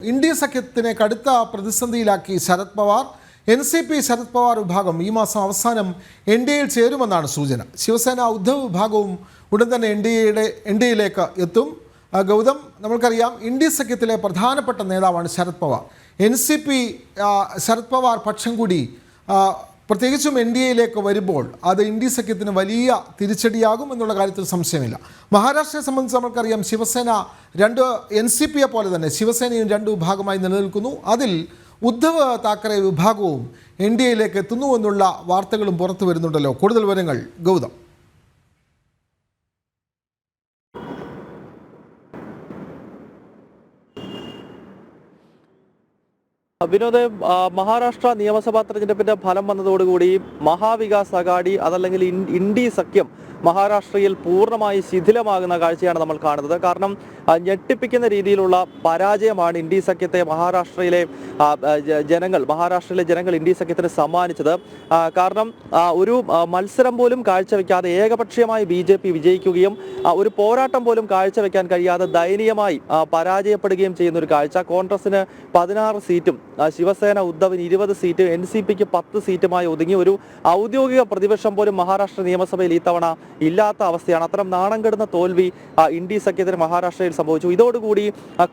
India സഖ്യത്തിനെ കടുത്ത പ്രതിസന്ധിയിലാക്കി Sarath Pawar. NCP Sarath Pawar വിഭാഗം ഈ മാസം അവസാനം NDAയിൽ ചേരുമെന്നാണ് സൂചന. ശിവസേന ഉദ്ധവ് വിഭാഗവും ഉടൻ തന്നെ NDAയിലേക്ക് എത്തും. ഗൗതം, നമ്മൾക്കറിയാം ഇന്ത്യ സഖ്യത്തിലെ പ്രധാനപ്പെട്ട നേതാവാണ് ശരത് പവാർ. NCP ശരത് പവാർ പക്ഷം കൂടി പ്രത്യേകിച്ചും NDAയിലേക്ക് വരുമ്പോൾ അത് ഇന്ത്യ സഖ്യത്തിന് വലിയ തിരിച്ചടിയാകും എന്നുള്ള കാര്യത്തിൽ സംശയമില്ല. മഹാരാഷ്ട്രയെ സംബന്ധിച്ച് നമ്മൾക്കറിയാം ശിവസേന NCPയെ പോലെ തന്നെ ശിവസേനയും രണ്ട് വിഭാഗമായി നിലനിൽക്കുന്നു. അതിൽ ഉദ്ധവ് താക്കറെ വിഭാഗവും NDAയിലേക്ക് എത്തുന്നു എന്നുള്ള വാർത്തകളും പുറത്തു വരുന്നുണ്ടല്ലോ. കൂടുതൽ വിവരങ്ങൾ ഗൗതം. വിനോദ്, മഹാരാഷ്ട്ര നിയമസഭാ തെരഞ്ഞെടുപ്പിന്റെ ഫലം വന്നതോടുകൂടി മഹാവികാസ് അഘാഡി അതല്ലെങ്കിൽ ഇന്ത്യ സഖ്യം മഹാരാഷ്ട്രയിൽ പൂർണ്ണമായി ശിഥിലമാകുന്ന കാഴ്ചയാണ് നമ്മൾ കാണുന്നത്. കാരണം ഞെട്ടിപ്പിക്കുന്ന രീതിയിലുള്ള പരാജയമാണ് ഇന്ത്യ സഖ്യത്തെ മഹാരാഷ്ട്രയിലെ ജനങ്ങൾ ഇന്ത്യ സഖ്യത്തിന് സമ്മാനിച്ചത്. കാരണം ഒരു മത്സരം പോലും കാഴ്ചവെക്കാതെ ഏകപക്ഷീയമായി BJP വിജയിക്കുകയും ഒരു പോരാട്ടം പോലും കാഴ്ചവെക്കാൻ കഴിയാതെ ദയനീയമായി പരാജയപ്പെടുകയും ചെയ്യുന്ന ഒരു കാഴ്ച. കോൺഗ്രസിന് 16 സീറ്റും ശിവസേന ഉദ്ധവിന് 20 സീറ്റും NCPക്ക് 10 സീറ്റുമായി ഒതുങ്ങി ഒരു ഔദ്യോഗിക പ്രതിപക്ഷം പോലും മഹാരാഷ്ട്ര നിയമസഭയിൽ ഇത്തവണ ഇല്ലാത്ത അവസ്ഥയാണ്. അത്തരം നാണം കെടുന്ന തോൽവി ഇന്ത്യ സഖ്യത്തിന് മഹാരാഷ്ട്രയിൽ സംഭവിച്ചു. ഇതോടുകൂടി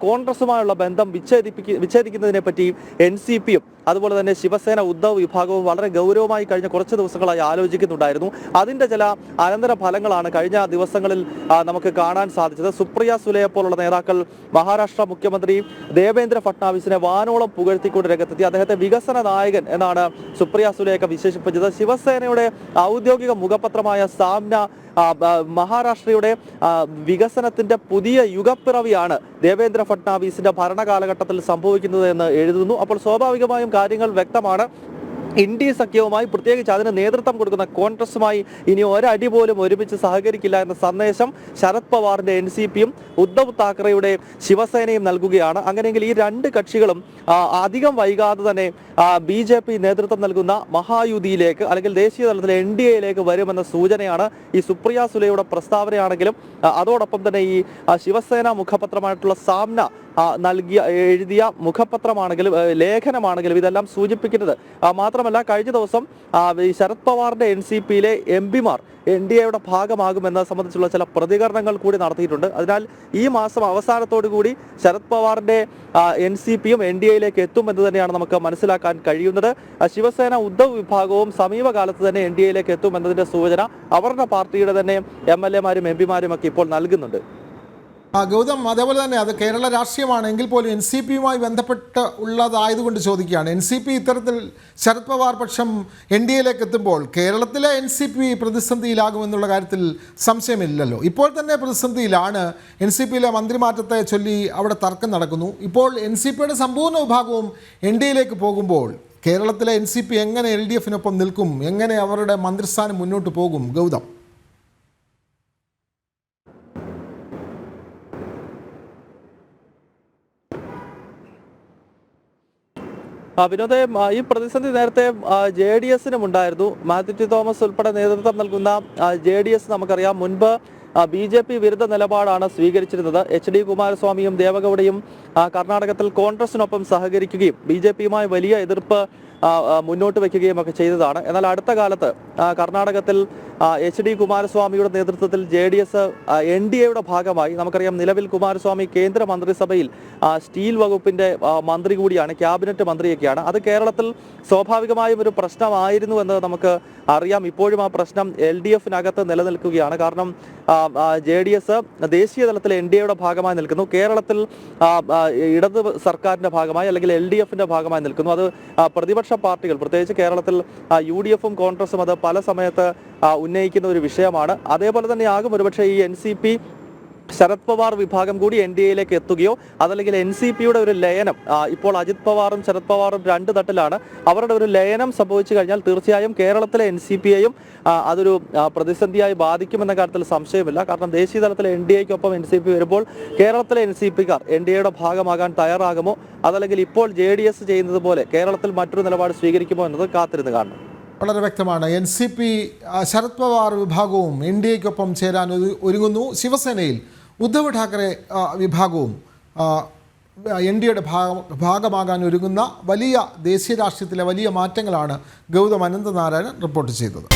കോൺഗ്രസുമായുള്ള ബന്ധം വിച്ഛേദിക്കുന്നതിനെ പറ്റി NCPയും അതുപോലെ തന്നെ ശിവസേന ഉദ്ധവ് വിഭാഗവും വളരെ ഗൗരവമായി കഴിഞ്ഞ കുറച്ച് ദിവസങ്ങളായി ആലോചിക്കുന്നുണ്ടായിരുന്നു. അതിന്റെ ചില അനന്തര ഫലങ്ങളാണ് കഴിഞ്ഞ ദിവസങ്ങളിൽ നമുക്ക് കാണാൻ സാധിച്ചത്. സുപ്രിയ സുലെയെ പോലുള്ള നേതാക്കൾ മഹാരാഷ്ട്ര മുഖ്യമന്ത്രി ദേവേന്ദ്ര ഫട്നാവിസിനെ വാനോളം പുകഴ്ത്തിക്കൊണ്ട് രംഗത്തെത്തി. അദ്ദേഹത്തെ വികസന നായകൻ എന്നാണ് സുപ്രിയ സുലെയൊക്കെ വിശേഷിപ്പിച്ചത്. ശിവസേനയുടെ ഔദ്യോഗിക മുഖപത്രമായ സാമ്ന മഹാരാഷ്ട്രയുടെ വികസനത്തിന്റെ പുതിയ യുഗപ്പിറവിയാണ് ദേവേന്ദ്ര ഫട്നാവിസിന്റെ ഭരണകാലഘട്ടത്തിൽ സംഭവിക്കുന്നത് എന്ന് എഴുതുന്നു. അപ്പോൾ സ്വാഭാവികമായും കാര്യങ്ങൾ വ്യക്തമാണ്. ഇന്ത്യ സഖ്യവുമായി, പ്രത്യേകിച്ച് അതിന് നേതൃത്വം കൊടുക്കുന്ന കോൺഗ്രസുമായി ഇനി ഒരടി പോലും ഒരുമിച്ച് സഹകരിക്കില്ല എന്ന സന്ദേശം ശരത് പവാറിന്റെ NCPയും ഉദ്ധവ് താക്കറെയുടെ ശിവസേനയും നൽകുകയാണ്. അങ്ങനെയെങ്കിൽ ഈ രണ്ട് കക്ഷികളും അധികം വൈകാതെ തന്നെ BJP നേതൃത്വം നൽകുന്ന മഹായുതിയിലേക്ക് അല്ലെങ്കിൽ ദേശീയ തലത്തിലെ NDAയിലേക്ക് വരുമെന്ന സൂചനയാണ് ഈ സുപ്രിയ സുലെയുടെ പ്രസ്താവനയാണെങ്കിലും അതോടൊപ്പം തന്നെ ഈ ശിവസേന മുഖപത്രമായിട്ടുള്ള സാമ്ന എഴുതിയ മുഖപത്രമാണെങ്കിലും ലേഖനമാണെങ്കിലും ഇതെല്ലാം സൂചിപ്പിക്കുന്നത്. മാത്രമല്ല കഴിഞ്ഞ ദിവസം ശരത് പവാറിന്റെ NCPയിലെ MPമാർ NDAയുടെ ഭാഗമാകുമെന്നത് സംബന്ധിച്ചുള്ള ചില പ്രതികരണങ്ങൾ കൂടി നടത്തിയിട്ടുണ്ട്. അതിനാൽ ഈ മാസം അവസാനത്തോടു കൂടി ശരത് പവാറിന്റെ NCPയും NDAയിലേക്ക് എത്തുമെന്ന് തന്നെയാണ് നമുക്ക് മനസ്സിലാക്കാൻ കഴിയുന്നത്. ശിവസേന ഉദ്ധവ് വിഭാഗവും സമീപകാലത്ത് തന്നെ NDAയിലേക്ക് എത്തുമെന്നതിന്റെ സൂചന അവരുടെ പാർട്ടിയുടെ തന്നെ MLAമാരും MPമാരും ഒക്കെ ഇപ്പോൾ നൽകുന്നുണ്ട്. ഗൗതം, അതേപോലെ തന്നെ അത് കേരള രാഷ്ട്രീയമാണെങ്കിൽ പോലും NCPയുമായി ബന്ധപ്പെട്ട് ഉള്ളതായതുകൊണ്ട് ചോദിക്കുകയാണ്. NCP ഇത്തരത്തിൽ ശരത് പവാർ പക്ഷം NDAയിലേക്ക് എത്തുമ്പോൾ കേരളത്തിലെ NCP പ്രതിസന്ധിയിലാകുമെന്നുള്ള കാര്യത്തിൽ സംശയമില്ലല്ലോ. ഇപ്പോൾ തന്നെ പ്രതിസന്ധിയിലാണ്. NCPയിലെ മന്ത്രിമാറ്റത്തെ ചൊല്ലി അവിടെ തർക്കം നടക്കുന്നു. ഇപ്പോൾ NCPയുടെ സമ്പൂർണ്ണ വിഭാഗവും NDAയിലേക്ക് പോകുമ്പോൾ കേരളത്തിലെ NCP എങ്ങനെ LDFനൊപ്പം നിൽക്കും? എങ്ങനെ അവരുടെ മന്ത്രിസ്ഥാനം മുന്നോട്ട് പോകും? ഗൗതം. വിനോദേ, ഈ പ്രതിസന്ധി നേരത്തെ JDSനും ഉണ്ടായിരുന്നു. മാത്യു ടി തോമസ് ഉൾപ്പെടെ നേതൃത്വം നൽകുന്ന JDS നമുക്കറിയാം മുൻപ് BJP വിരുദ്ധ നിലപാടാണ് സ്വീകരിച്ചിരുന്നത്. HD കുമാരസ്വാമിയും ദേവഗൌഡയും കർണാടകത്തിൽ കോൺഗ്രസിനൊപ്പം സഹകരിക്കുകയും BJPയുമായി വലിയ എതിർപ്പ് മുന്നോട്ട് വയ്ക്കുകയും ഒക്കെ ചെയ്തതാണ്. എന്നാൽ അടുത്ത കാലത്ത് കർണാടകത്തിൽ HD കുമാരസ്വാമിയുടെ നേതൃത്വത്തിൽ JDS NDAയുടെ ഭാഗമായി. നമുക്കറിയാം നിലവിൽ കുമാരസ്വാമി കേന്ദ്ര മന്ത്രിസഭയിൽ സ്റ്റീൽ വകുപ്പിന്റെ മന്ത്രി കൂടിയാണ്, ക്യാബിനറ്റ് മന്ത്രിയൊക്കെയാണ്. അത് കേരളത്തിൽ സ്വാഭാവികമായും ഒരു പ്രശ്നമായിരുന്നു എന്ന് നമുക്ക് അറിയാം. ഇപ്പോഴും ആ പ്രശ്നം LDFനകത്ത് നിലനിൽക്കുകയാണ്. കാരണം JDS ദേശീയ തലത്തിൽ NDAയുടെ ഭാഗമായി നിൽക്കുന്നു, കേരളത്തിൽ ഇടത് സർക്കാരിന്റെ ഭാഗമായി അല്ലെങ്കിൽ LDFന്റെ ഭാഗമായി നിൽക്കുന്നു. അത് പ്രതിപക്ഷ പാർട്ടികൾ, പ്രത്യേകിച്ച് കേരളത്തിൽ UDFും കോൺഗ്രസും അത് പല സമയത്ത് ഉന്നയിക്കുന്ന ഒരു വിഷയമാണ്. അതേപോലെ തന്നെ ആകും ഒരുപക്ഷെ ഈ NCP ശരത് പവാർ വിഭാഗം കൂടി NDAയിലേക്ക് എത്തുകയോ അതല്ലെങ്കിൽ NCPയുടെ ഒരു ലയനം, ഇപ്പോൾ അജിത് പവാറും ശരത് പവാറും രണ്ട് തട്ടിലാണ്, അവരുടെ ഒരു ലയനം സംഭവിച്ചു കഴിഞ്ഞാൽ തീർച്ചയായും കേരളത്തിലെ NCPയെയും അതൊരു പ്രതിസന്ധിയായി ബാധിക്കുമെന്ന കാര്യത്തിൽ സംശയമില്ല. കാരണം ദേശീയ തലത്തിലെ NDAയ്ക്കൊപ്പം NCP വരുമ്പോൾ കേരളത്തിലെ NCPക്കാർ NDAയുടെ ഭാഗമാകാൻ തയ്യാറാകുമോ അതല്ലെങ്കിൽ ഇപ്പോൾ JDS ചെയ്യുന്നത് പോലെ കേരളത്തിൽ മറ്റൊരു നിലപാട് സ്വീകരിക്കുമോ എന്നത് കാത്തിരുന്ന് കാണണം. വളരെ വ്യക്തമാണ്. NCP ശരത് പവാർ വിഭാഗവും NDAയ്ക്കൊപ്പം ചേരാൻ ഒരുങ്ങുന്നു. ശിവസേനയിൽ ഉദ്ധവ് ഠാക്കറെ വിഭാഗവും എൻ ഡി എയുടെ ഭാഗമാകാൻ ഒരുങ്ങുന്ന വലിയ ദേശീയ രാഷ്ട്രീയത്തിലെ വലിയ മാറ്റങ്ങളാണ് ഗൗതം അനന്തനാരായണൻ റിപ്പോർട്ട് ചെയ്തത്.